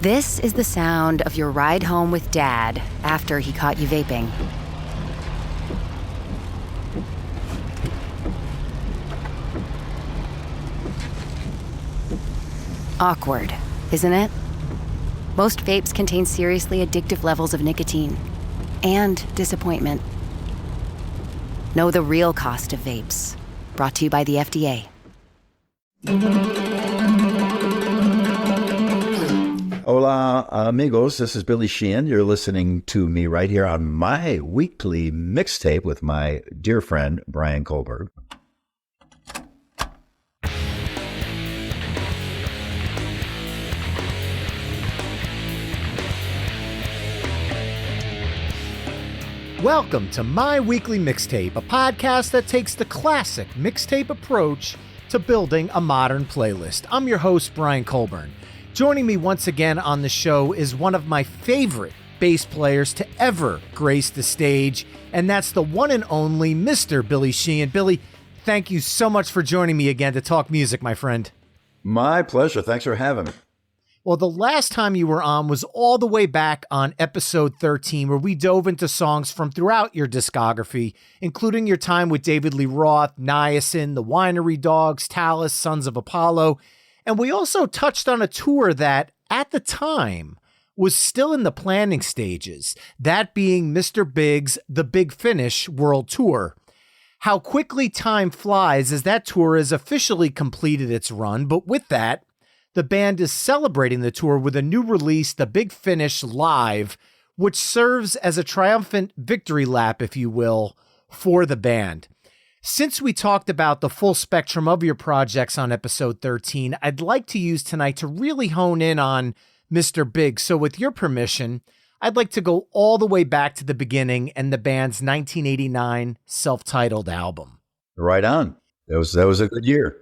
This is the sound of your ride home with Dad after he caught you vaping. Awkward, isn't it? Most vapes contain seriously addictive levels of nicotine and disappointment. Know the real cost of vapes. Brought to you by the FDA. Hola, amigos. This is Billy Sheehan. You're listening to me right here on my weekly mixtape with my dear friend, Brian Kohlberg. Welcome to My Weekly Mixtape, a podcast that takes the classic mixtape approach to building a modern playlist. I'm your host, Brian Kohlberg. Joining me once again on the show is one of my favorite bass players to ever grace the stage, and that's the one and only Mr. Billy Sheehan. Billy, thank you so much for joining me again to talk music, my friend. My pleasure. Thanks for having me. Well, the last time you were on was all the way back on episode 13, where we dove into songs from throughout your discography, including your time with David Lee Roth, Niacin, the Winery Dogs, Talus, Sons of Apollo. And we also touched on a tour that, at the time, was still in the planning stages, that being Mr. Big's The Big Finish World Tour. How quickly time flies as that tour has officially completed its run, but with that, the band is celebrating the tour with a new release, The Big Finish Live, which serves as a triumphant victory lap, if you will, for the band. Since we talked about the full spectrum of your projects on episode 13, I'd like to use tonight to really hone in on Mr. Big. So with your permission, I'd like to go all the way back to the beginning and the band's 1989 self-titled album. Right on. That was a good year.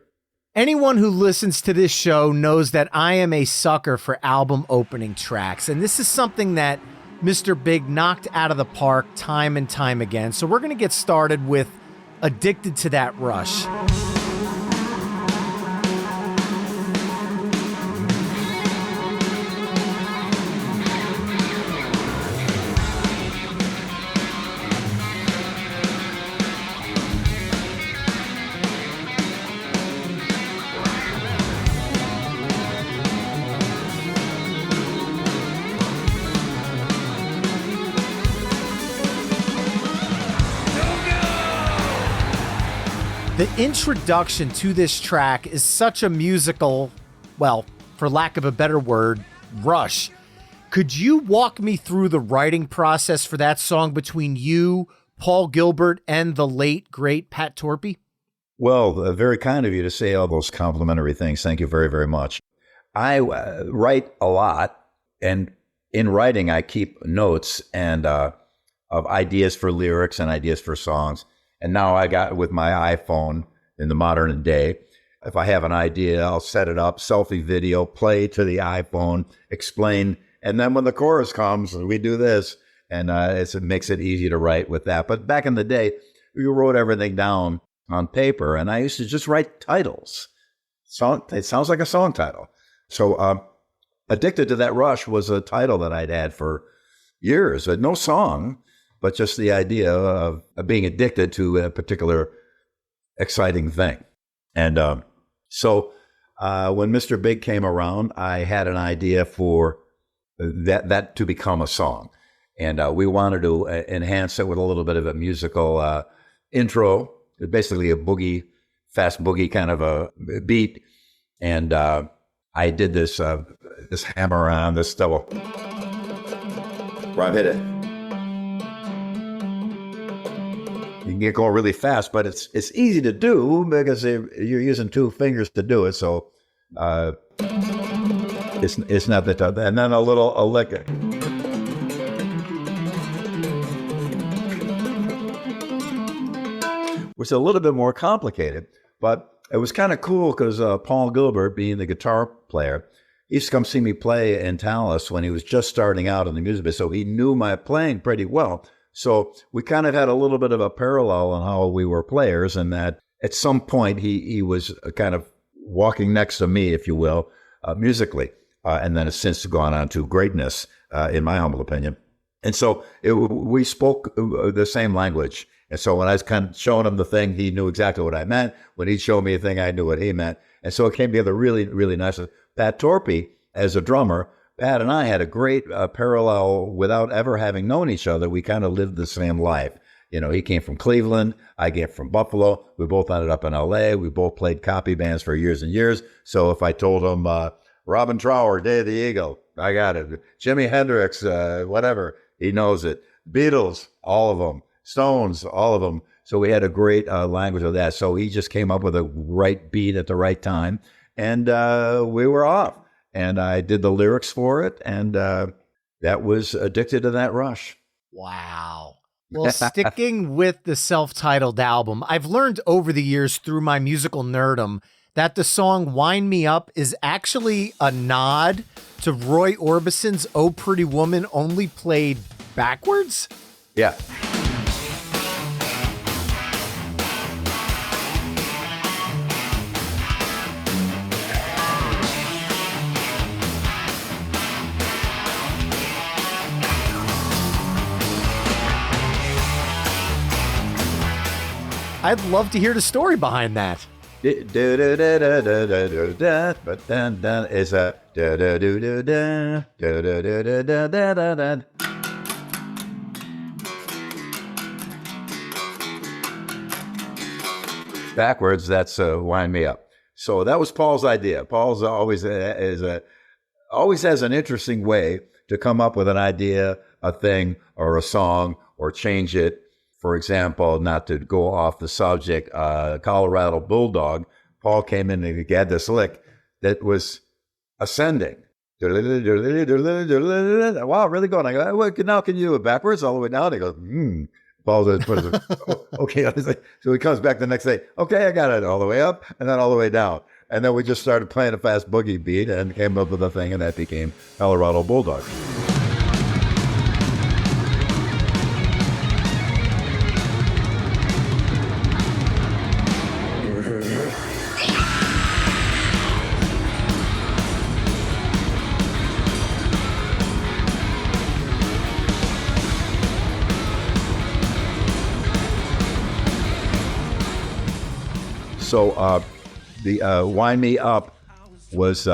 Anyone who listens to this show knows that I am a sucker for album opening tracks, and this is something that Mr. Big knocked out of the park time and time again. So we're going to get started with Addicted to That Rush. The introduction to this track is such a musical, well, for lack of a better word, rush. Could you walk me through the writing process for that song between you, Paul Gilbert, and the late, great Pat Torpey? Well, very kind of you to say all those complimentary things. Thank you very, very much. I write a lot, and in writing, I keep notes and of ideas for lyrics and ideas for songs. And now I got with my iPhone in the modern day, if I have an idea, I'll set it up, selfie video, play to the iPhone, explain. And then when the chorus comes, we do this. And it makes it easy to write with that. But back in the day, we wrote everything down on paper. And I used to just write titles. It sounds like a song title. So Addicted to That Rush was a title that I'd had for years. No song, but just the idea of being addicted to a particular exciting thing. And so when Mr. Big came around, I had an idea for that to become a song. And we wanted to enhance it with a little bit of a musical intro, basically a boogie, fast boogie kind of a beat. And I did this hammer on this double. Where I hit it. You can get going really fast, but it's easy to do because you're using two fingers to do it. So it's not that tough. And then a lick. Which is a little bit more complicated, but it was kind of cool because Paul Gilbert, being the guitar player, he used to come see me play in Talus when he was just starting out in the music business. So he knew my playing pretty well. So we kind of had a little bit of a parallel on how we were players, and that at some point he was kind of walking next to me, if you will, musically. and then has since gone on to greatness, in my humble opinion. And so we spoke the same language. And so when I was kind of showing him the thing, he knew exactly what I meant. When he'd show me a thing, I knew what he meant. And so it came together really, really nice. Pat Torpey, as a drummer, Pat and I had a great parallel without ever having known each other. We kind of lived the same life. You know, he came from Cleveland. I came from Buffalo. We both ended up in L.A. We both played copy bands for years and years. So if I told him Robin Trower, Day of the Eagle, I got it. Jimi Hendrix, whatever, he knows it. Beatles, all of them. Stones, all of them. So we had a great language of that. So he just came up with a right beat at the right time, and we were off. And I did the lyrics for it, and that was Addicted to That Rush. Wow. Well, sticking with the self-titled album, I've learned over the years through my musical nerdum that the song Wind Me Up is actually a nod to Roy Orbison's Oh Pretty Woman, only played backwards. Yeah. I'd love to hear the story behind that. But then is a backwards. That's Wind Me Up. So that was Paul's idea. Paul's always has an interesting way to come up with an idea, a thing, or a song, or change it. For example, not to go off the subject, Colorado Bulldog, Paul came in and he had this lick that was ascending. Wow, really going? I go, well, now can you do it backwards all the way down? He goes, Paul just put it, okay. So he comes back the next day. Okay, I got it all the way up and then all the way down. And then we just started playing a fast boogie beat and came up with a thing, and that became Colorado Bulldog. So the Wind Me Up was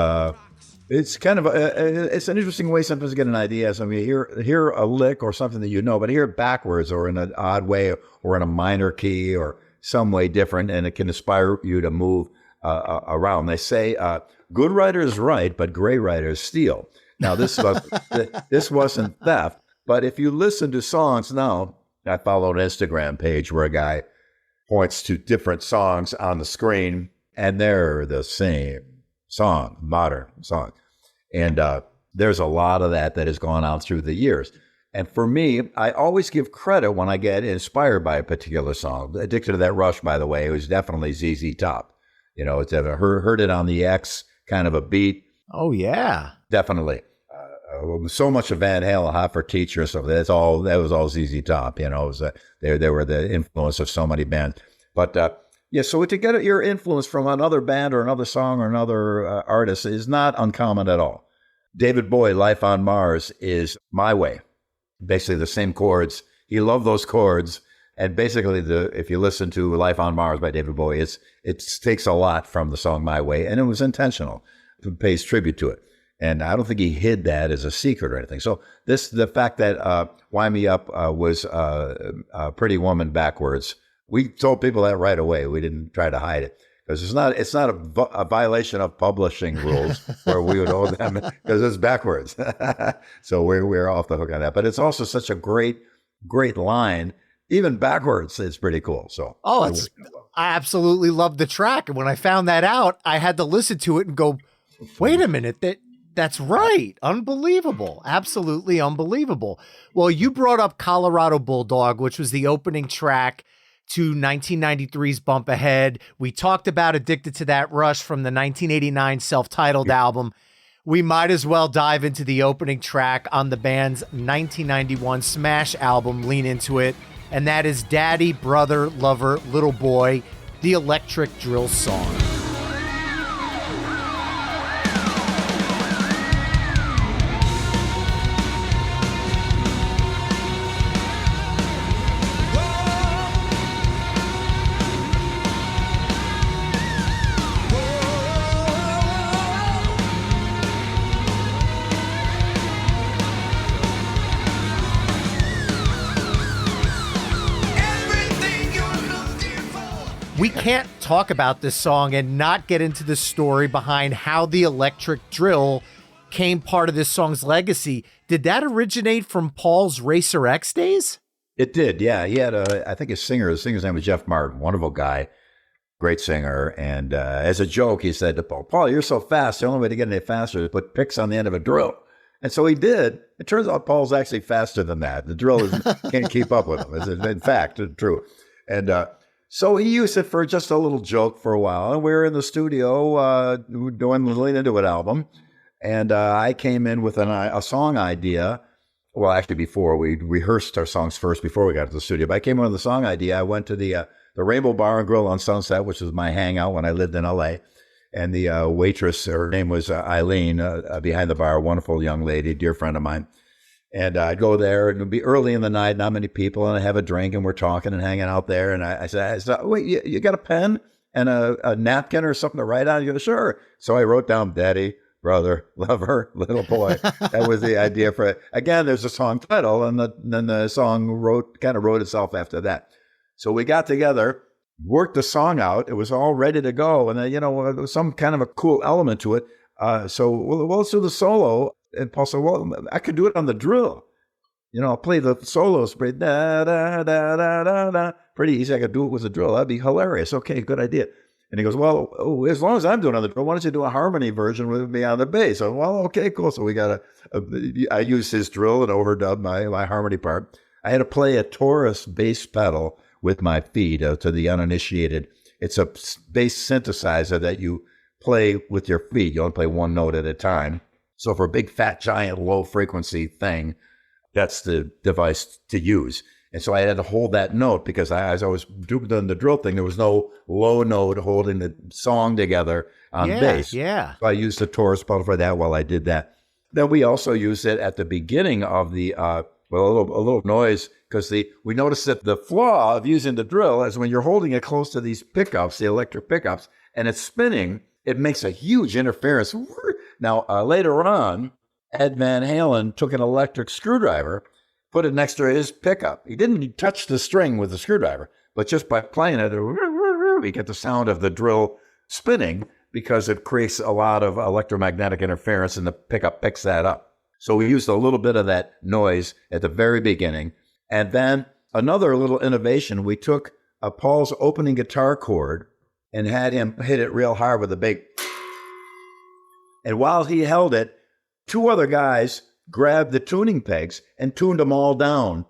it's kind of it's an interesting way sometimes to get an idea. So you hear a lick or something that you know, but hear it backwards or in an odd way or in a minor key or some way different, and it can inspire you to move around. They say good writers write, but great writers steal. Now this wasn't theft, but if you listen to songs now, I follow an Instagram page where a guy points to different songs on the screen, and they're the same song, modern song. And there's a lot of that has gone on through the years. And for me, I always give credit when I get inspired by a particular song. Addicted to That Rush, by the way, it was definitely ZZ Top. You know, it's heard it on the X kind of a beat. Oh, yeah. Definitely. So much of Van Halen, Hot for Teacher, so that was all ZZ Top. You know, it was, they were the influence of so many bands. But so to get your influence from another band or another song or another artist is not uncommon at all. David Bowie, Life on Mars, is My Way. Basically the same chords. He loved those chords. And basically, if you listen to Life on Mars by David Bowie, it takes a lot from the song My Way, and it was intentional. It pays tribute to it. And I don't think he hid that as a secret or anything. So the fact that Wind Me Up was Pretty Woman backwards, we told people that right away. We didn't try to hide it because it's not a violation of publishing rules where we would owe them because it's backwards. So we're off the hook on that. But it's also such a great line. Even backwards, it's pretty cool. So I absolutely love the track. And when I found that out, I had to listen to it and go, wait a minute, that's right. Unbelievable. Absolutely unbelievable. Well, you brought up Colorado Bulldog, which was the opening track to 1993's Bump Ahead. We talked about Addicted to That Rush from the 1989 self-titled album. We might as well dive into the opening track on the band's 1991 smash album, Lean Into It, and that is Daddy, Brother, Lover, Little Boy, the Electric Drill Song. can't talk about this song and not get into the story behind how the electric drill came part of this song's legacy. Did that originate from Paul's Racer X days? It did, yeah. He had I think his singer's name was Jeff Martin, wonderful guy, great singer. And as a joke, he said to Paul, you're so fast, the only way to get any faster is to put picks on the end of a drill. And so he did. It turns out Paul's actually faster than that. The drill can't keep up with him. It's in fact true. And so he used it for just a little joke for a while. And we were in the studio doing the Lean Into It album. And I came in with a song idea. Well, actually, before we rehearsed our songs first before we got to the studio. But I came in with a song idea. I went to the Rainbow Bar and Grill on Sunset, which was my hangout when I lived in L.A., and the waitress, her name was Eileen, behind the bar, wonderful young lady, dear friend of mine. And I'd go there, and it would be early in the night, not many people, and I'd have a drink, and we're talking and hanging out there. And I said, wait, you got a pen and a napkin or something to write on? You go, sure. So I wrote down Daddy, Brother, Lover, Little Boy. That was the idea for it. Again, there's a song title, and then the song wrote itself after that. So we got together, worked the song out. It was all ready to go. And then, there was some kind of a cool element to it. So let's do the solo. And Paul said, well, I could do it on the drill. I'll play the solos. Pretty, da, da, da, da, da, da. Pretty easy. I could do it with the drill. That'd be hilarious. Okay, good idea. And he goes, well, as long as I'm doing it on the drill, why don't you do a harmony version with me on the bass? So, well, okay, cool. So we got I used his drill and overdubbed my harmony part. I had to play a Taurus bass pedal with my feet to the uninitiated. It's a bass synthesizer that you play with your feet. You only play one note at a time. So for a big, fat, giant, low frequency thing, that's the device to use. And so I had to hold that note because as I was doing the drill thing, there was no low note holding the song together on bass. Yeah. So I used the Taurus pedal for that while I did that. Then we also used it at the beginning of the, a little noise, because we noticed that the flaw of using the drill is when you're holding it close to these pickups, the electric pickups, and it's spinning, it makes a huge interference. Now, later on, Ed Van Halen took an electric screwdriver, put it next to his pickup. He didn't touch the string with the screwdriver, but just by playing it, we get the sound of the drill spinning because it creates a lot of electromagnetic interference, and the pickup picks that up. So we used a little bit of that noise at the very beginning. And then another little innovation, we took Paul's opening guitar chord and had him hit it real hard with a big... And while he held it, two other guys grabbed the tuning pegs and tuned them all down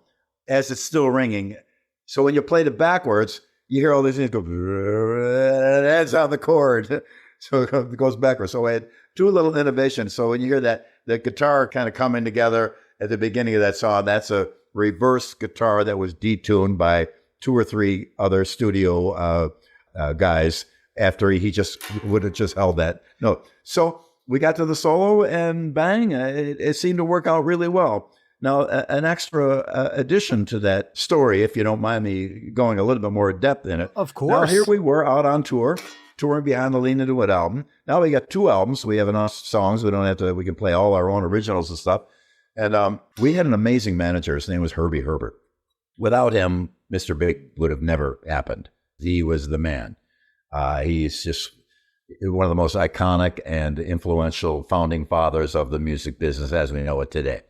as it's still ringing. So when you played it backwards, you hear all these things go, and that's on the chord. So it goes backwards. So I had two little innovations. So when you hear that, the guitar kind of coming together at the beginning of that song, that's a reverse guitar that was detuned by two or three other studio guys after he just would have just held that note. So we got to the solo, and bang, it seemed to work out really well. Now, an extra addition to that story, if you don't mind me going a little bit more depth in it. Of course. Now, here we were out on tour, touring behind the Lean Into It album. Now we got two albums. We have enough songs. We can play all our own originals and stuff. And we had an amazing manager. His name was Herbie Herbert. Without him, Mr. Big would have never happened. He was the man. He's just one of the most iconic and influential founding fathers of the music business as we know it today.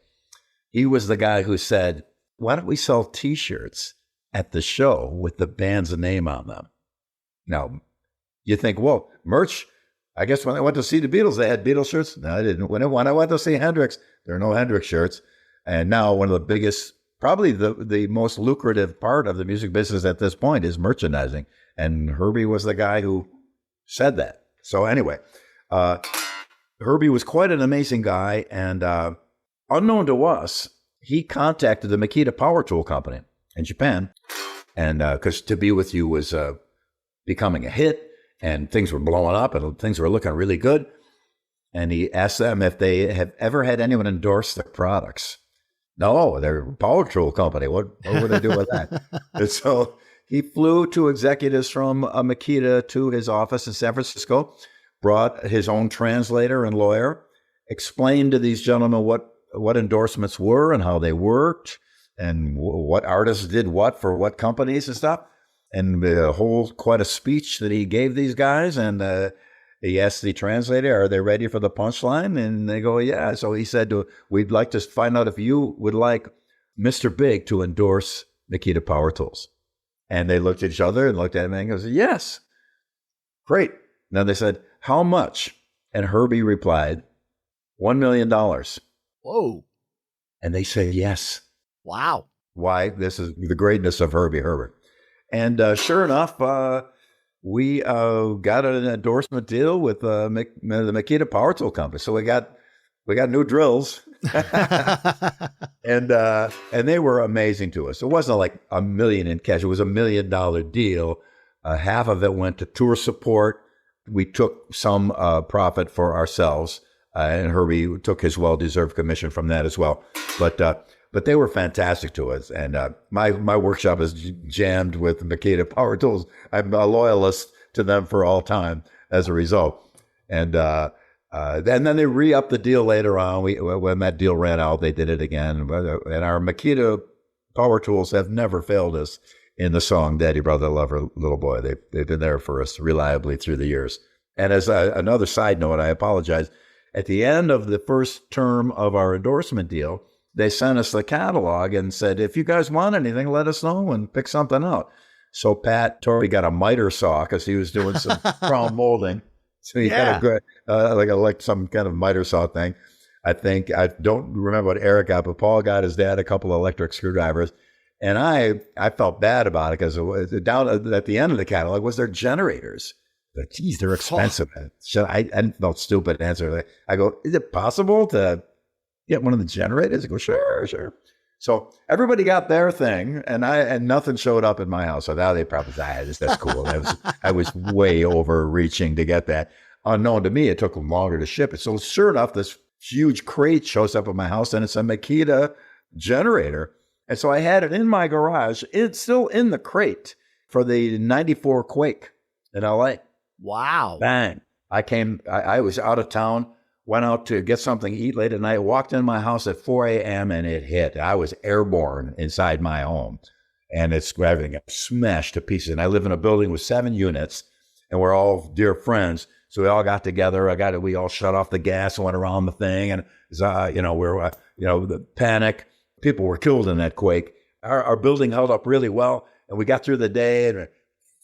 He was the guy who said, why don't we sell T-shirts at the show with the band's name on them? Now, you think, well, merch, I guess when I went to see the Beatles, they had Beatles shirts. No, I didn't. When I went to see Hendrix, there are no Hendrix shirts. And now one of the biggest, probably the most lucrative part of the music business at this point is merchandising. And Herbie was the guy who said that. So anyway, Herbie was quite an amazing guy. And unknown to us, he contacted the Makita Power Tool Company in Japan. And because To Be With You was becoming a hit, and things were blowing up, and things were looking really good. And he asked them if they have ever had anyone endorse their products. No, they're a power tool company. What would they do with that? And so he flew two executives from Makita to his office in San Francisco, brought his own translator and lawyer, explained to these gentlemen what endorsements were and how they worked, and what artists did what for what companies and stuff. and quite a speech that he gave these guys. And he asked the translator, "Are they ready for the punchline?" And they go, "Yeah." So he said, "We'd like to find out if you would like Mr. Big to endorse Makita Power Tools." And they looked at each other and looked at him and goes, "Yes." Great. Now they said, "How much?" And Herbie replied, $1 million. Whoa. And they said, "Yes." Wow. Why? This is the greatness of Herbie Herbert. And sure enough, we got an endorsement deal with the Makita Power Tool Company. So we got new drills, and they were amazing to us. It wasn't like $1 million in cash; it was $1 million deal. Half of it went to tour support. We took some profit for ourselves, and Herbie took his well-deserved commission from that as well. But they were fantastic to us, and my workshop is jammed with Makita Power Tools. I'm a loyalist to them for all time as a result. And then they re-upped the deal later on. When that deal ran out, they did it again. And our Makita Power Tools have never failed us in the song "Daddy, Brother, Lover, Little Boy." They've been there for us reliably through the years. And as another side note, I apologize. At the end of the first term of our endorsement deal, they sent us the catalog and said, "If you guys want anything, let us know and pick something out." So Pat Torrey got a miter saw because he was doing some crown molding. So he had a good, like some kind of miter saw thing. I don't remember what Eric got, but Paul got his dad a couple of electric screwdrivers. And I felt bad about it because down at the end of the catalog was their generators. But geez, they're expensive. So I felt stupid to answer. I go, "Is it possible to get one of the generators?" I go, sure. So everybody got their thing, and nothing showed up in my house. So now they probably said, "That's cool." I was way overreaching to get that. Unknown to me, it took them longer to ship it. So sure enough, this huge crate shows up at my house, and it's a Makita generator. And so I had it in my garage. It's still in the crate for the '94 quake in LA. Wow. Bang. I was out of town. Went out to get something to eat late at night, walked in my house at 4 a.m. and it hit. I was airborne inside my home, and everything got smashed to pieces. And I live in a building with 7 units, and we're all dear friends. So we all got together. We all shut off the gas and went around the thing. And, the panic. People were killed in that quake. Our building held up really well, and we got through the day and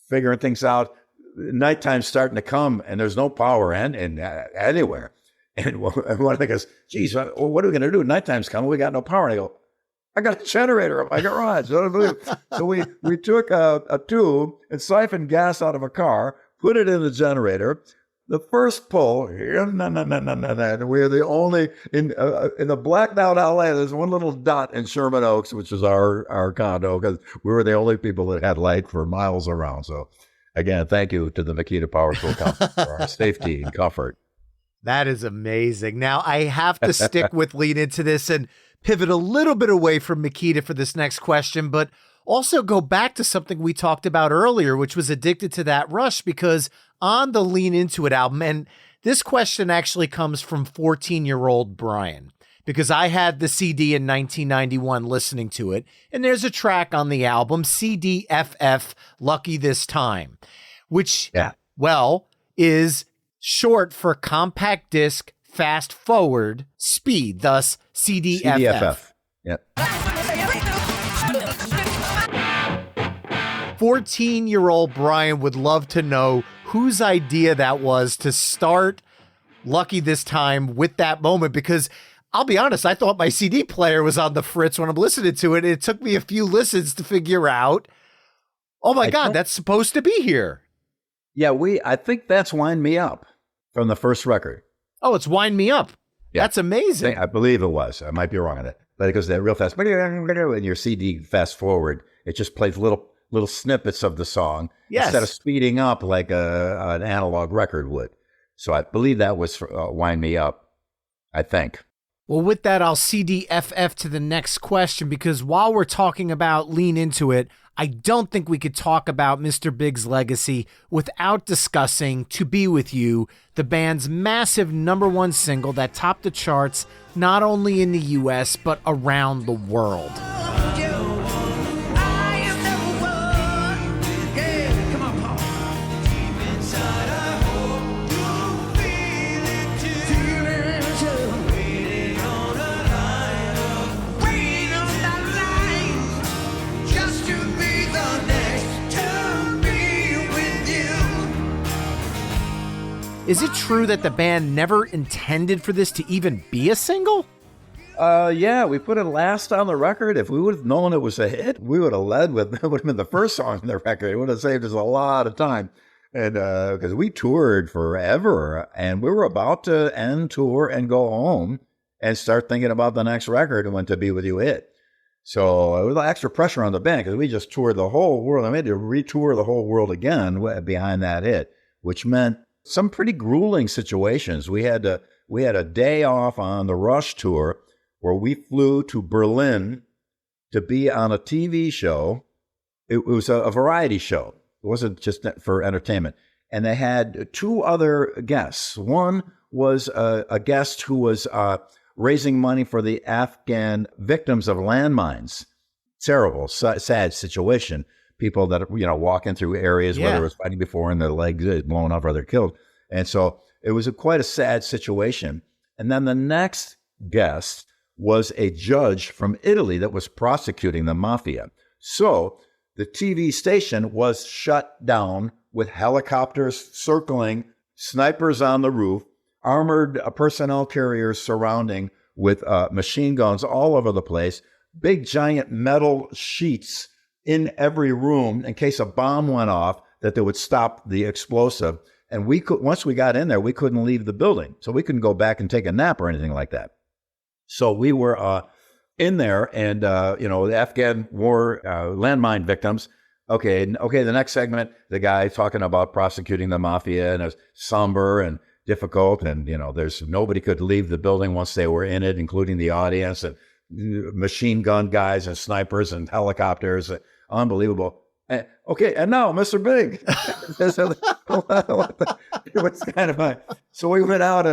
figuring things out. Nighttime's starting to come, and there's no power anywhere. And one of them goes, "Geez, what are we going to do? Nighttime's coming. We got no power." And I go, "I got a generator in my garage." So we took a tube and siphoned gas out of a car, put it in the generator. The first pull, we're the only, in the blacked out LA, there's one little dot in Sherman Oaks, which is our condo, because we were the only people that had light for miles around. So again, thank you to the Makita Power Tool Company for our safety and comfort. That is amazing. Now, I have to stick with Lean Into This and pivot a little bit away from Makita for this next question, but also go back to something we talked about earlier, which was Addicted to That Rush, because on the Lean Into It album, and this question actually comes from 14-year-old Brian, because I had the CD in 1991 listening to it, and there's a track on the album, CDFF, Lucky This Time, which, is short for compact disc fast forward speed, thus CDFF. Yep. 14-year-old Brian would love to know whose idea that was to start Lucky This Time with that moment, because I'll be honest, I thought my CD player was on the fritz when I'm listening to it. It took me a few listens to figure out, oh my God, that's supposed to be here. Yeah, I think that's Wind Me Up from the first record. Oh, it's Wind Me Up. Yeah. That's amazing. I believe it was. I might be wrong on that. But it goes that real fast. And your CD fast forward, it just plays little snippets of the song instead of speeding up like an analog record would. So I believe that was Wind Me Up, I think. Well, with that, I'll CDFF to the next question, because while we're talking about Lean Into It, I don't think we could talk about Mr. Big's legacy without discussing To Be With You, the band's massive #1 single that topped the charts not only in the US, but around the world. Is it true that the band never intended for this to even be a single? Yeah, we put it last on the record. If we would have known it was a hit, we would have led with it. Would have been the first song on the record. It would have saved us a lot of time. And because we toured forever, and we were about to end tour and go home and start thinking about the next record when To Be With You hit. So it was extra pressure on the band because we just toured the whole world. I made to retour the whole world again behind that hit, which meant some pretty grueling situations. We had a day off on the Rush tour where we flew to Berlin to be on a TV show. It was a variety show. It wasn't just for entertainment. And they had two other guests. One was a guest who was raising money for the Afghan victims of landmines. Terrible, sad situation. People that, walking through areas where there was fighting before and their legs blown off or they're killed. And so it was quite a sad situation. And then the next guest was a judge from Italy that was prosecuting the mafia. So the TV station was shut down with helicopters circling, snipers on the roof, armored personnel carriers surrounding with machine guns all over the place, big giant metal sheets in every room in case a bomb went off that they would stop the explosive. And once we got in there, we couldn't leave the building. So we couldn't go back and take a nap or anything like that. So we were in there and, the Afghan war landmine victims. Okay, the next segment, the guy talking about prosecuting the mafia, and it was somber and difficult. And, there's nobody could leave the building once they were in it, including the audience, and machine gun guys and snipers and helicopters. Unbelievable. Okay, and now, Mr. Big. It was kind of fun. So we went out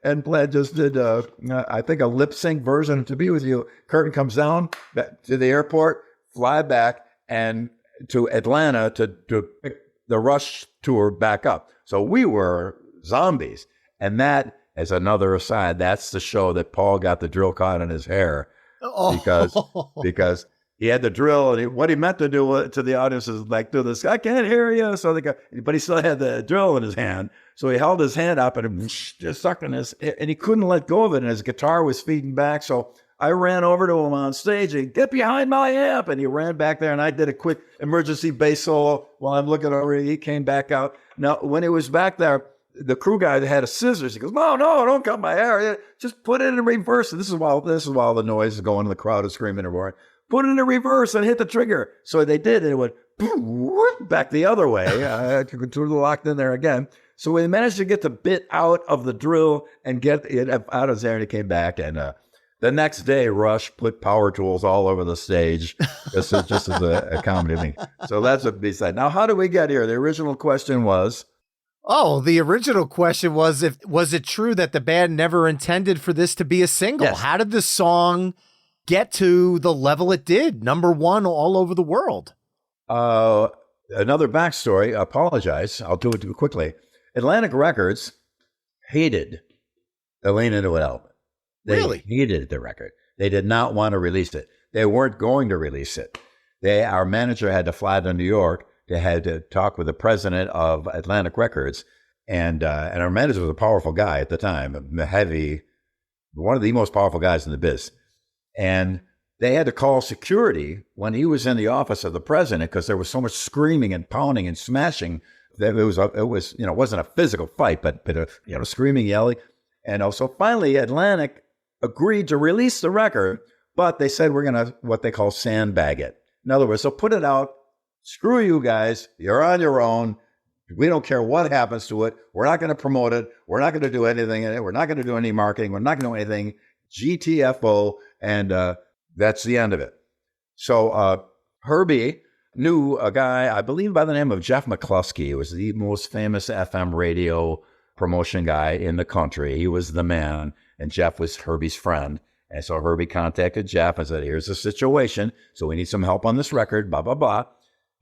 and just did, I think, a lip sync version of To Be With You. Curtain comes down back to the airport, fly back and to Atlanta to pick the Rush tour back up. So we were zombies. And that, as another aside, that's the show that Paul got the drill caught in his hair because he had the drill, and what he meant to do to the audience is like, do this, I can't hear you. So but he still had the drill in his hand. So he held his hand up and just sucked in and he couldn't let go of it. And his guitar was feeding back. So I ran over to him on stage and get behind my amp. And he ran back there and I did a quick emergency bass solo while I'm looking over. He came back out. Now, when he was back there, the crew guy that had a scissors, he goes, no, don't cut my hair. Just put it in reverse. And this is while the noise is going and the crowd is screaming and roaring. Put it in reverse and hit the trigger. So they did, and it went back the other way. I totally locked in there again. So we managed to get the bit out of the drill and get it out of there, and it came back. And the next day, Rush put power tools all over the stage, just as a comedy thing. So that's a B-side. Now, how did we get here? The original question was... the original question was, was it true that the band never intended for this to be a single? Yes. How did the song get to the level it did, #1 all over the world? Another backstory, I apologize, I'll do it quickly. Atlantic Records hated the Lean Into It album. They Really? hated the record. They did not want to release it. They weren't going to release it. Our manager had to fly to New York to talk with the president of Atlantic Records, and our manager was a powerful guy at the time, one of the most powerful guys in the biz. And they had to call security when he was in the office of the president because there was so much screaming and pounding and smashing that it wasn't a physical fight, but screaming, yelling. And also finally Atlantic agreed to release the record, but they said, we're going to what they call sandbag it. In other words, so put it out. Screw you guys. You're on your own. We don't care what happens to it. We're not going to promote it. We're not going to do anything in it. We're not going to do any marketing. We're not going to do anything. GTFO. And that's the end of it. So Herbie knew a guy, I believe by the name of Jeff McCluskey. He was the most famous FM radio promotion guy in the country. He was the man, and Jeff was Herbie's friend. And so Herbie contacted Jeff and said, here's the situation. So we need some help on this record, blah, blah, blah.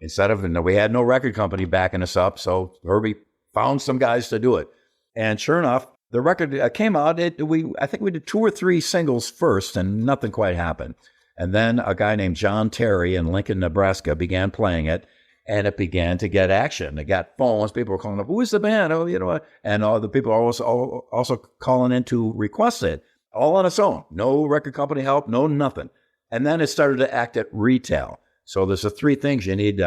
We had no record company backing us up. So Herbie found some guys to do it. And sure enough, the record came out. I think we did 2 or 3 singles first, and nothing quite happened. And then a guy named John Terry in Lincoln, Nebraska began playing it. And it began to get action. It got phones. People were calling up, "Who is the band?" Oh, and all the people are also calling in to request it, all on its own. No record company help, no nothing. And then it started to act at retail. So there's the three things you need: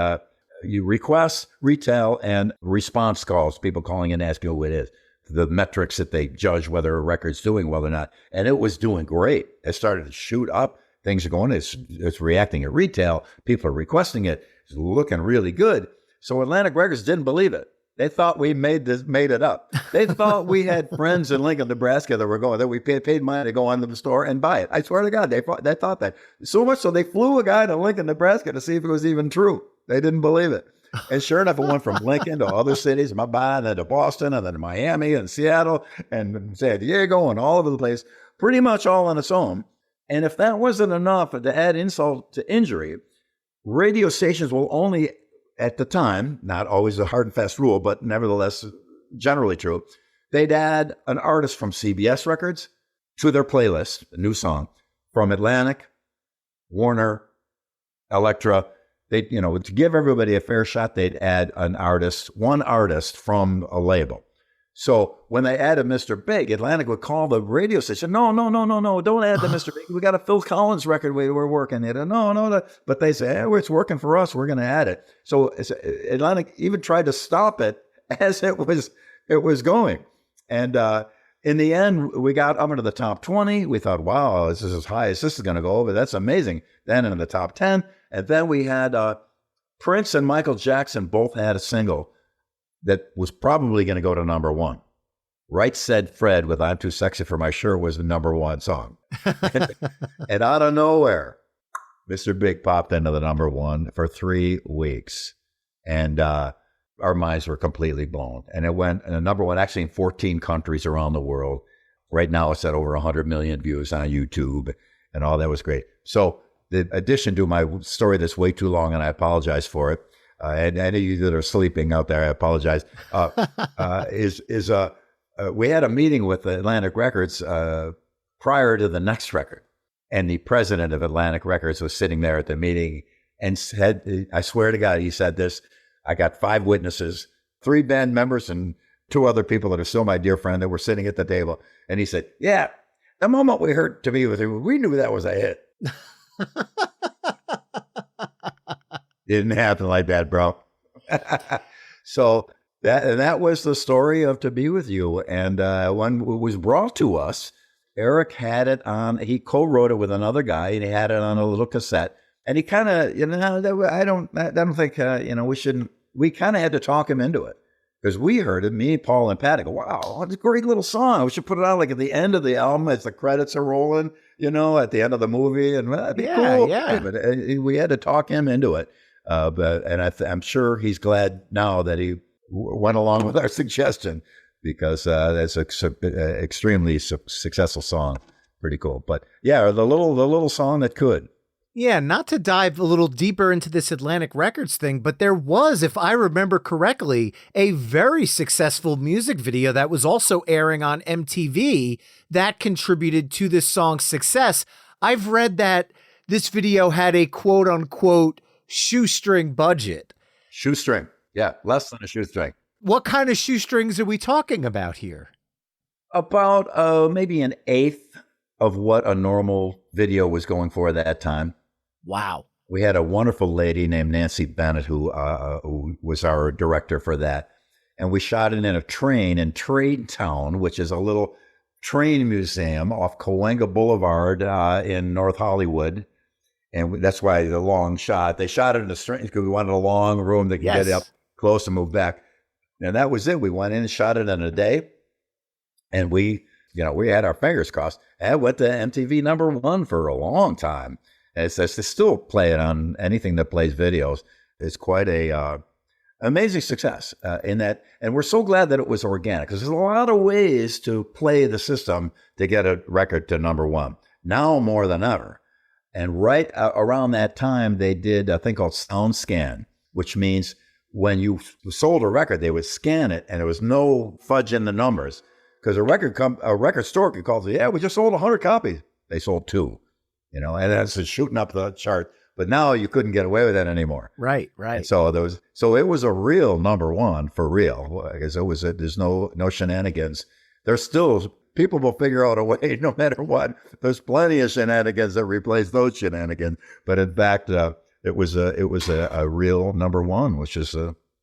you request, retail, and response calls. People calling in asking who it is. The metrics that they judge whether a record's doing well or not. And it was doing great. It started to shoot up. Things are going. It's reacting at retail. People are requesting it. It's looking really good. So Atlantic Records didn't believe it. They thought we made it up. They thought we had friends in Lincoln, Nebraska that we paid money to go on to the store and buy it. I swear to God, they thought that. So much so they flew a guy to Lincoln, Nebraska to see if it was even true. They didn't believe it. And sure enough, it went from Lincoln to other cities, and then to Boston, and then to Miami and Seattle and San Diego and all over the place, pretty much all on its own. And if that wasn't enough to add insult to injury, radio stations will only, at the time, not always a hard and fast rule, but nevertheless generally true, they'd add an artist from CBS Records to their playlist, a new song, from Atlantic, Warner, Elektra. They, to give everybody a fair shot, they'd add one artist from a label. So when they added Mr. Big, Atlantic would call the radio station, no, don't add the Mr. Big. We got a Phil Collins record we're working it. No. But they say, hey, it's working for us. We're going to add it. So Atlantic even tried to stop it as it was going. And in the end, we got up into the top 20. We thought, wow, this is as high as this is going to go. But that's amazing. Then in the top 10. And then we had Prince and Michael Jackson both had a single that was probably going to go to number one. Right Said Fred with I'm Too Sexy for My Shirt was the number one song. And out of nowhere, Mr. Big popped into the number one for 3 weeks. And our minds were completely blown. And it went number one actually in 14 countries around the world. Right now it's at over 100 million views on YouTube and all that was great. So the addition to my story that's way too long, and I apologize for it, and any of you that are sleeping out there, I apologize, we had a meeting with Atlantic Records prior to the next record. And the president of Atlantic Records was sitting there at the meeting and said, I swear to God, he said this, I got 5 witnesses, 3 band members and 2 other people that are still my dear friend that were sitting at the table. And he said, yeah, the moment we heard To Be With You, we knew that was a hit. Didn't happen like that, bro. So that was the story of To Be With You. And when it was brought to us, Eric had it on, he co-wrote it with another guy, and he had it on a little cassette. And he kind of, I don't think, we kind of had to talk him into it. Because we heard it, me, Paul, and Pat, go, wow, it's a great little song. We should put it out like at the end of the album as the credits are rolling, at the end of the movie. And that'd be cool. Yeah. But we had to talk him into it. I'm sure he's glad now that he went along with our suggestion, because that's an extremely successful song. Pretty cool. But yeah, the little song that could. Yeah, not to dive a little deeper into this Atlantic Records thing, but there was, if I remember correctly, a very successful music video that was also airing on MTV that contributed to this song's success. I've read that this video had a quote unquote shoestring budget. Shoestring. Yeah, less than a shoestring. What kind of shoestrings are we talking about here? About maybe an eighth of what a normal video was going for at that time. Wow. We had a wonderful lady named Nancy Bennett who was our director for that. And we shot it in a train in Trade Town, which is a little train museum off Cahuenga Boulevard in North Hollywood. And that's why the long shot. They shot it in a train because we wanted a long room that could get up close and move back. And that was it. We went in and shot it in a day. And we had our fingers crossed. And it went to MTV number one for a long time. And they still play it on anything that plays videos. It's quite a amazing success in that. And we're so glad that it was organic, because there's a lot of ways to play the system to get a record to number one, now more than ever. And right around that time, they did a thing called Sound Scan, which means when you sold a record, they would scan it, and there was no fudge in the numbers. Because a record store could call and say, yeah, we just sold 100 copies. They sold 2, and that's shooting up the chart But now you couldn't get away with that anymore. Right. And so it was a real number one for real. Because there's no shenanigans. There's still, people will figure out a way no matter what. There's plenty of shenanigans that replace those shenanigans. But in fact, it was a real number one, which is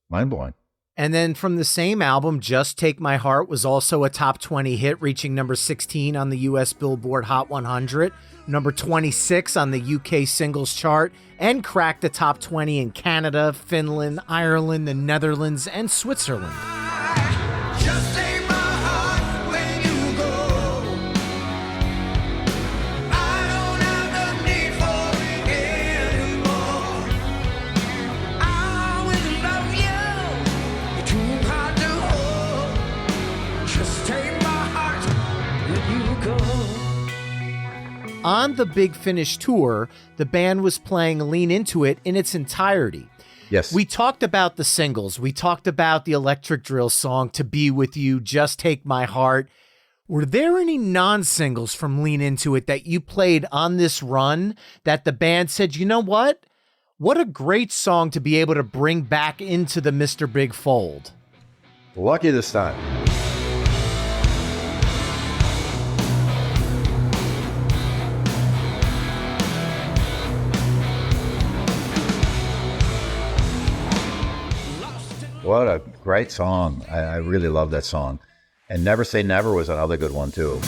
mind blowing. And then from the same album, Just Take My Heart was also a top 20 hit, reaching number 16 on the US Billboard Hot 100, number 26 on the UK singles chart, and cracked the top 20 in Canada, Finland, Ireland, the Netherlands, and Switzerland. Just take my heart when you go. I don't have the need for it anymore. I always love you. You're too hard to hold. Just take my heart when you go. On the Big Finish tour, the band was playing Lean Into It in its entirety. Yes. We talked about the singles. We talked about the Electric Drill song, To Be With You, Just Take My Heart. Were there any non-singles from Lean Into It that you played on this run that the band said, you know what? What a great song to be able to bring back into the Mr. Big fold. Lucky this time. What a great song. I really love that song. And Never Say Never was another good one, too.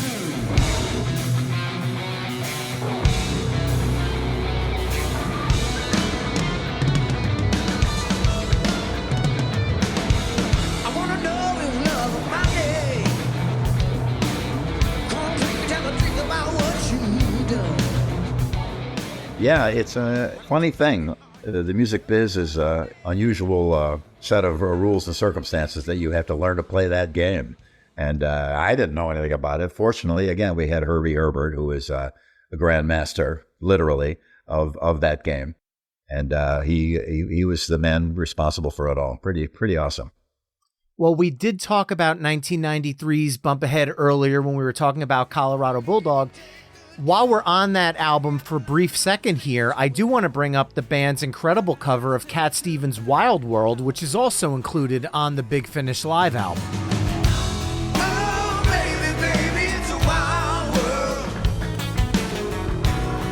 I wanna know if love of my day. Come drink, tell a drink about what you done. Yeah, it's a funny thing. The music biz is an unusual set of rules and circumstances that you have to learn to play that game. And I didn't know anything about it. Fortunately, again, we had Herbie Herbert, who is a grandmaster, literally, of that game. And he was the man responsible for it all. Pretty awesome. Well, we did talk about 1993's Bump Ahead earlier when we were talking about Colorado Bulldog. While we're on that album for a brief second here, I do want to bring up the band's incredible cover of Cat Stevens' Wild World, which is also included on the Big Finish Live album. Oh, baby, baby, it's a wild world.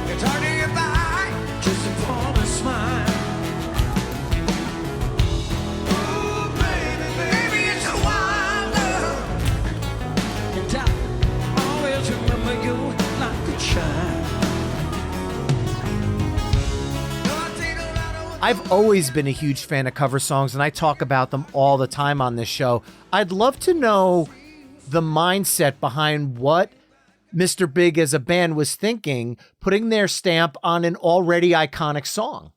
It's hard to get by just upon a smile. Oh, baby, baby, it's a wild world. And I always remember you like a child. I've always been a huge fan of cover songs, and I talk about them all the time on this show. I'd love to know the mindset behind what Mr. Big as a band was thinking, putting their stamp on an already iconic song.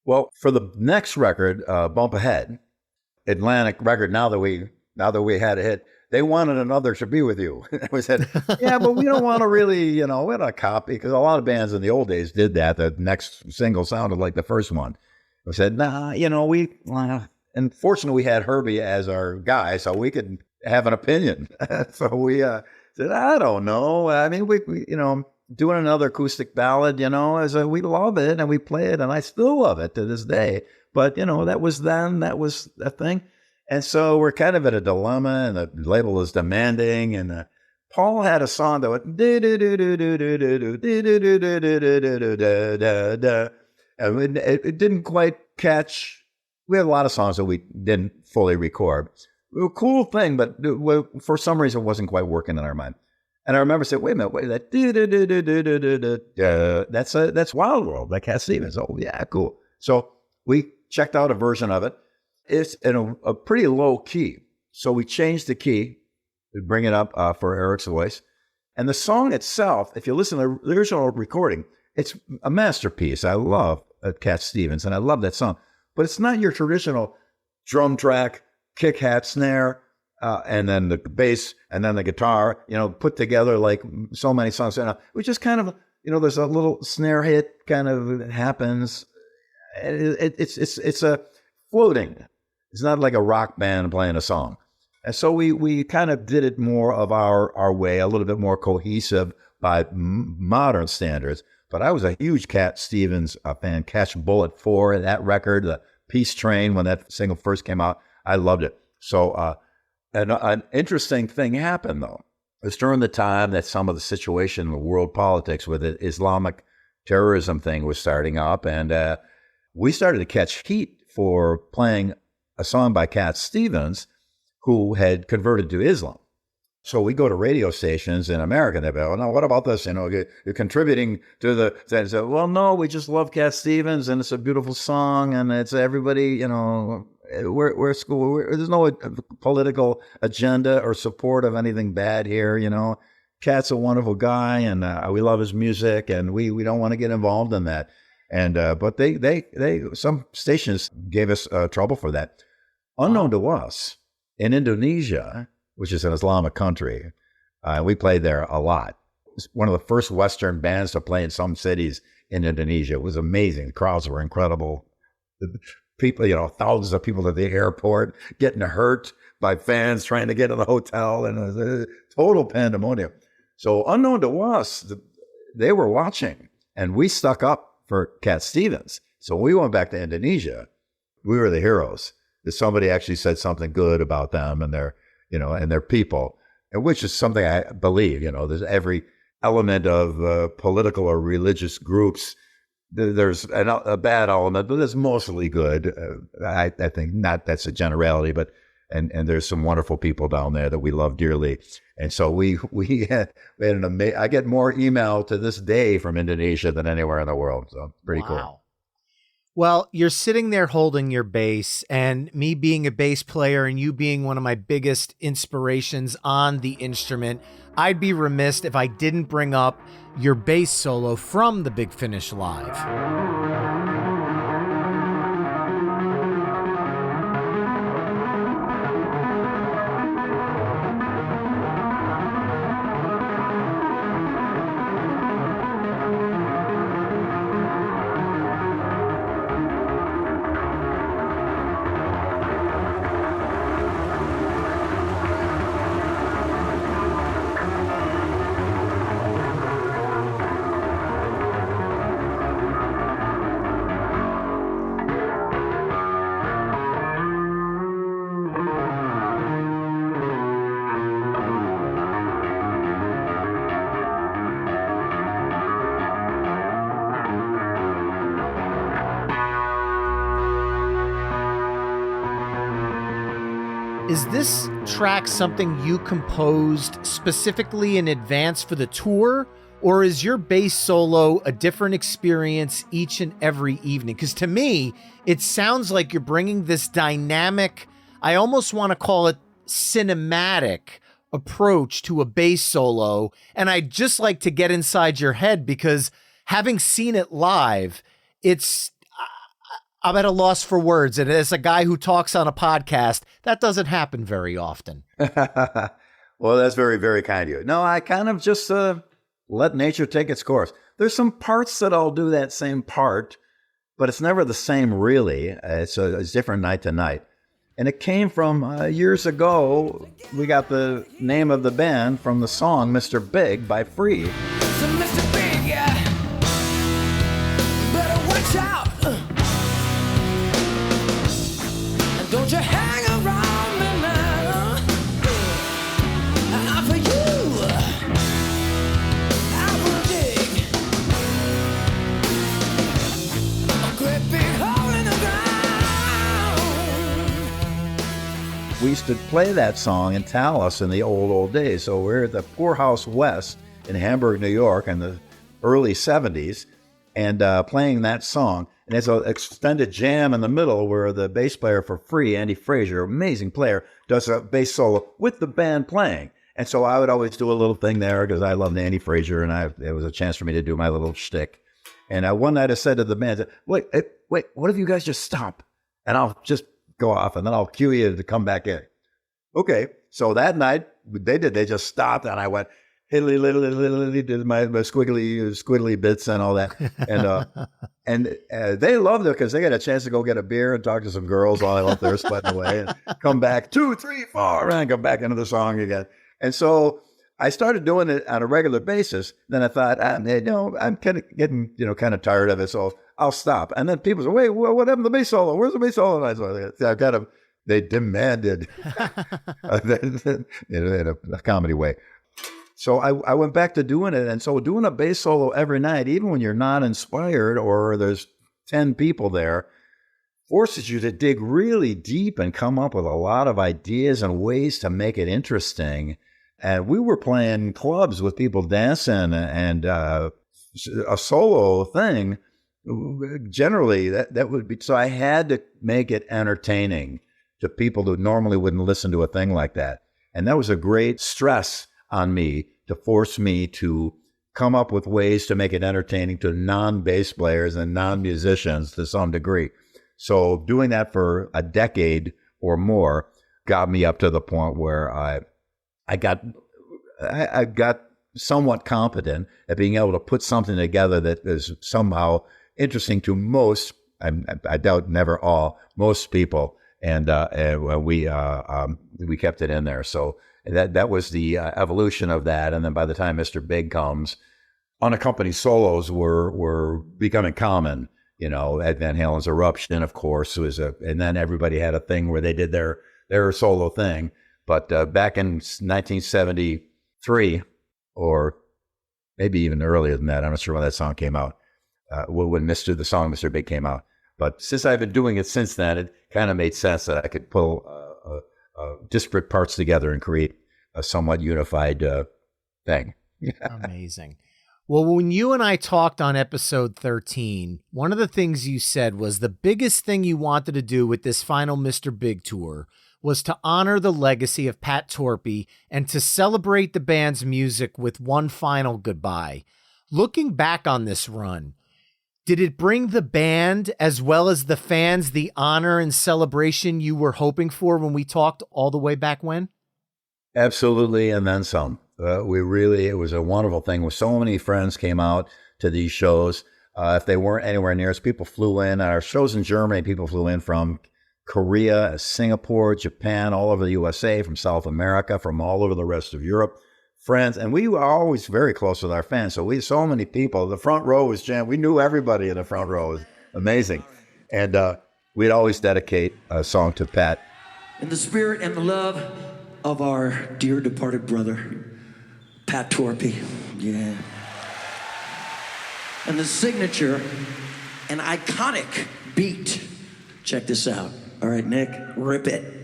Well, for the next record, Bump Ahead, Atlantic record, now that we had a hit, they wanted another To Be With You. We said, yeah, but we don't want to really, we're not copy, because a lot of bands in the old days did that. The next single sounded like the first one. We said, nah, and fortunately we had Herbie as our guy, so we could have an opinion. So we said, I don't know. I mean, we doing another acoustic ballad, we love it and we play it, and I still love it to this day. But, that was then, that was a thing. And so we're kind of at a dilemma, and the label is demanding, and Paul had a song that went, and it didn't quite catch. We had a lot of songs that we didn't fully record. It was a cool thing, but for some reason it wasn't quite working in our mind. And I remember saying, wait a minute, that's Wild World, by Cat Stevens. Oh, yeah, cool. So we checked out a version of it. It's in a pretty low key. So we changed the key to bring it up for Eric's voice. And the song itself, if you listen to the original recording, it's a masterpiece. I love Cat Stevens, and I love that song. But it's not your traditional drum track, kick hat, snare, and then the bass, and then the guitar, put together like so many songs. Which is kind of, there's a little snare hit kind of happens. It's a floating. It's not like a rock band playing a song. And so we kind of did it more of our way, a little bit more cohesive by modern standards. But I was a huge Cat Stevens fan. Catch Bullet 4, that record, the Peace Train, when that single first came out, I loved it. So an interesting thing happened, though. It was during the time that some of the situation in the world politics with the Islamic terrorism thing was starting up, and we started to catch heat for playing a song by Cat Stevens, who had converted to Islam. So we go to radio stations in America, and they go, "No, what about this? You're contributing to the." They say, "Well, no, we just love Cat Stevens, and it's a beautiful song, and it's everybody, we're school. There's no political agenda or support of anything bad here. Cat's a wonderful guy, and we love his music, and we don't want to get involved in that." And but they some stations gave us trouble for that. Unknown to us, in Indonesia, which is an Islamic country, we played there a lot. It's one of the first Western bands to play in some cities in Indonesia. It was amazing. The crowds were incredible. The people, thousands of people at the airport getting hurt by fans trying to get to the hotel, and it was a total pandemonium. So unknown to us, they were watching, and we stuck up for Cat Stevens. So when we went back to Indonesia, we were the heroes. That somebody actually said something good about them and their, and their people, and which is something I believe. There's every element of political or religious groups. There's a bad element, but there's mostly good. I think not. That's a generality, but and there's some wonderful people down there that we love dearly. And so we had an amazing. I get more email to this day from Indonesia than anywhere in the world. So pretty cool. Well, you're sitting there holding your bass, and me being a bass player and you being one of my biggest inspirations on the instrument, I'd be remiss if I didn't bring up your bass solo from the Big Finish Live. Is this track something you composed specifically in advance for the tour, or is your bass solo a different experience each and every evening? Because to me, it sounds like you're bringing this dynamic, I almost want to call it cinematic approach to a bass solo. And I'd just like to get inside your head, because having seen it live, I'm at a loss for words. And as a guy who talks on a podcast, that doesn't happen very often. Well, that's very, very kind of you. No, I kind of just let nature take its course. There's some parts that I'll do that same part, but it's never the same really. It's different night to night. And it came from years ago. We got the name of the band from the song Mr. Big by Free. So Mr. Big, yeah, better watch out. And don't you hang around me now. For you, I will dig a great big hole in the ground. We used to play that song in Tallis in the old days. So we're at the Poorhouse West in Hamburg, New York in the early 70s, and playing that song. And there's an extended jam in the middle where the bass player for Free, Andy Frazier, amazing player, does a bass solo with the band playing. And so I would always do a little thing there because I loved Andy Frazier, and it was a chance for me to do my little shtick. And one night I said to the band, wait, what if you guys just stop? And I'll just go off, and then I'll cue you to come back in. Okay. So that night, they just stopped, and I went, did my squiggly bits and all that. And they loved it because they got a chance to go get a beer and talk to some girls while I left there sweating away, and come back 2, 3, 4, and come back into the song again. And so I started doing it on a regular basis. Then I thought, I'm kind of getting, kind of tired of it, so I'll stop. And then people say, wait, what happened to the bass solo? Where's the bass solo? And I kind of, they demanded in a comedy way. So I went back to doing it. And so doing a bass solo every night, even when you're not inspired or there's 10 people there, forces you to dig really deep and come up with a lot of ideas and ways to make it interesting. And we were playing clubs with people dancing and a solo thing. Generally, that would be, so I had to make it entertaining to people who normally wouldn't listen to a thing like that. And that was a great stress on me to force me to come up with ways to make it entertaining to non-bass players and non-musicians to some degree. So doing that for a decade or more got me up to the point where I got somewhat competent at being able to put something together that is somehow interesting to most, I doubt never all, most people. And we kept it in there. So that was the evolution of that. And then by the time Mr. Big comes, unaccompanied solos were becoming common. Ed Van Halen's Eruption, of course, and then everybody had a thing where they did their solo thing. But back in 1973, or maybe even earlier than that, I'm not sure when that song came out, when the song Mr. Big came out. But since I've been doing it since then, it kind of made sense that I could pull disparate parts together and create a somewhat unified thing. Amazing. Well, when you and I talked on episode 13, one of the things you said was the biggest thing you wanted to do with this final Mr. Big tour was to honor the legacy of Pat Torpey and to celebrate the band's music with one final goodbye. Looking back on this run, did it bring the band as well as the fans the honor and celebration you were hoping for when we talked all the way back when? Absolutely, and then some. It was a wonderful thing. So many friends came out to these shows. If they weren't anywhere near us, people flew in. Our shows in Germany, people flew in from Korea, Singapore, Japan, all over the USA, from South America, from all over the rest of Europe. Friends, and we were always very close with our fans. So so many people. The front row was jammed. We knew everybody in the front row. It was amazing. And we'd always dedicate a song to Pat. In the spirit and the love of our dear departed brother, Pat Torpey. Yeah. And the signature, an iconic beat. Check this out. All right, Nick, rip it.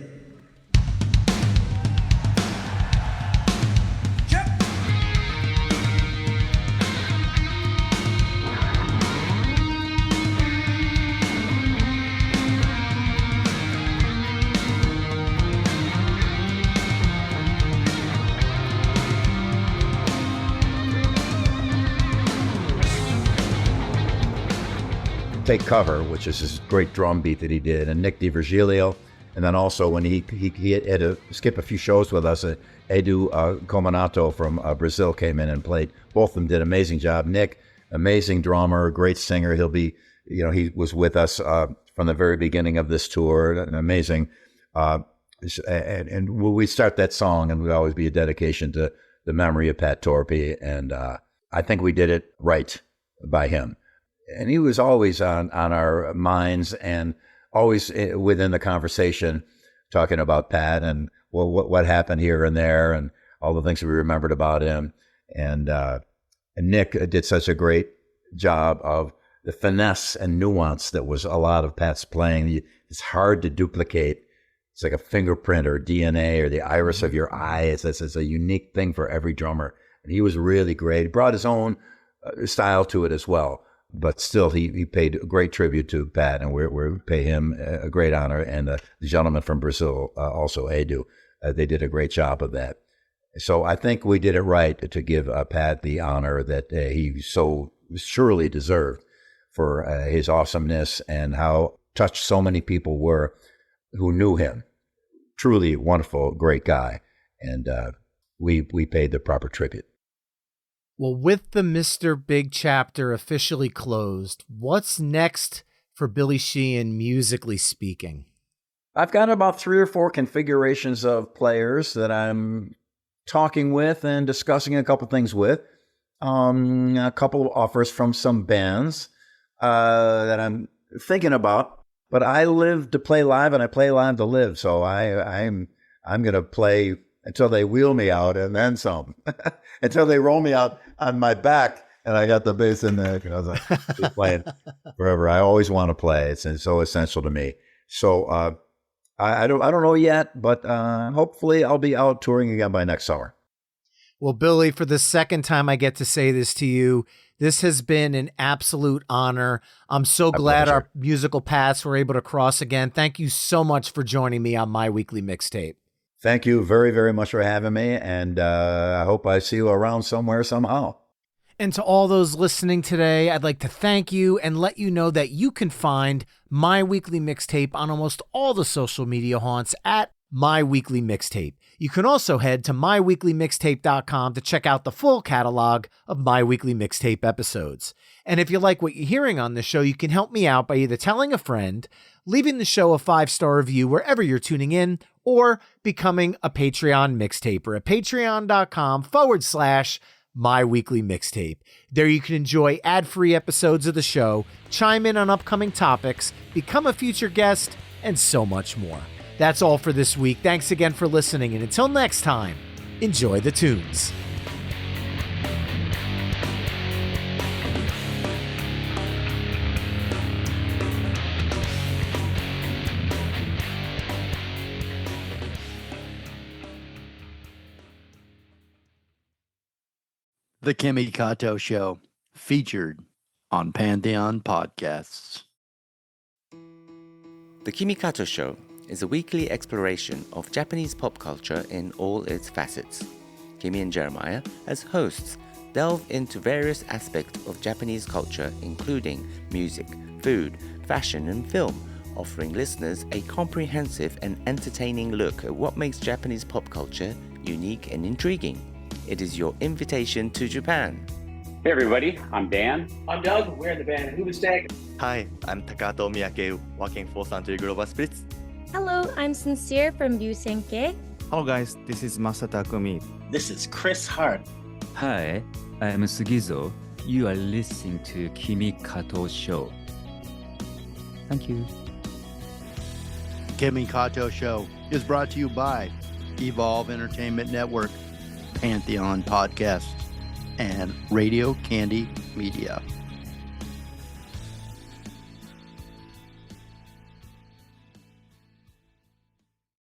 Take Cover, which is this great drum beat that he did, and Nick DiVirgilio. And then also when he had to skip a few shows with us, Edu Comanato from Brazil came in and played. Both of them did an amazing job. Nick, amazing drummer, great singer. He'll be, he was with us from the very beginning of this tour. Amazing. And we start that song, and it would always be a dedication to the memory of Pat Torpey. And I think we did it right by him. And he was always on our minds and always within the conversation talking about Pat and what happened here and there and all the things we remembered about him. And Nick did such a great job of the finesse and nuance that was a lot of Pat's playing. It's hard to duplicate. It's like a fingerprint or DNA or the iris of your eye. It's a unique thing for every drummer. And he was really great. He brought his own style to it as well. But still, he paid a great tribute to Pat, and we pay him a great honor. And the gentleman from Brazil, also Edu, they did a great job of that. So I think we did it right to give Pat the honor that he so surely deserved for his awesomeness and how touched so many people were who knew him. Truly wonderful, great guy. And we paid the proper tribute. Well, with the Mr. Big chapter officially closed, what's next for Billy Sheehan, musically speaking? I've got about 3 or 4 configurations of players that I'm talking with and discussing a couple things with. A couple of offers from some bands that I'm thinking about. But I live to play live, and I play live to live. So I'm going to play until they wheel me out, and then some. Until they roll me out on my back, and I got the bass in there. I was like, keep playing forever. I always want to play. It's so essential to me. So I don't know yet, but hopefully I'll be out touring again by next summer. Well, Billy, for the second time I get to say this to you, this has been an absolute honor. I'm so glad our musical paths were able to cross again. Thank you so much for joining me on My Weekly Mixtape. Thank you very, very much for having me, and I hope I see you around somewhere somehow. And to all those listening today, I'd like to thank you and let you know that you can find My Weekly Mixtape on almost all the social media haunts at My Weekly Mixtape. You can also head to myweeklymixtape.com to check out the full catalog of My Weekly Mixtape episodes. And if you like what you're hearing on the show, you can help me out by either telling a friend, leaving the show a 5-star review wherever you're tuning in, or becoming a Patreon mixtaper at patreon.com/My Weekly Mixtape. There you can enjoy ad-free episodes of the show, chime in on upcoming topics, become a future guest, and so much more. That's all for this week. Thanks again for listening, and until next time, enjoy the tunes. The Kimi Kato Show, featured on Pantheon Podcasts. The Kimi Kato Show is a weekly exploration of Japanese pop culture in all its facets. Kimi and Jeremiah, as hosts, delve into various aspects of Japanese culture, including music, food, fashion, and film, offering listeners a comprehensive and entertaining look at what makes Japanese pop culture unique and intriguing. It is your invitation to Japan. Hey everybody, I'm Dan. I'm Doug. We're in the band Hoobastank. Hi, I'm Takato Miyake, working for Suntory Global Spirits. Hello, I'm Sincere from Ryusenke. Hello guys, this is Masata Kumi. This is Chris Hart. Hi, I am Sugizo. You are listening to Kimi Kato Show. Thank you. Kimi Kato Show is brought to you by Evolve Entertainment Network, Pantheon Podcasts, and Radio Candy Media.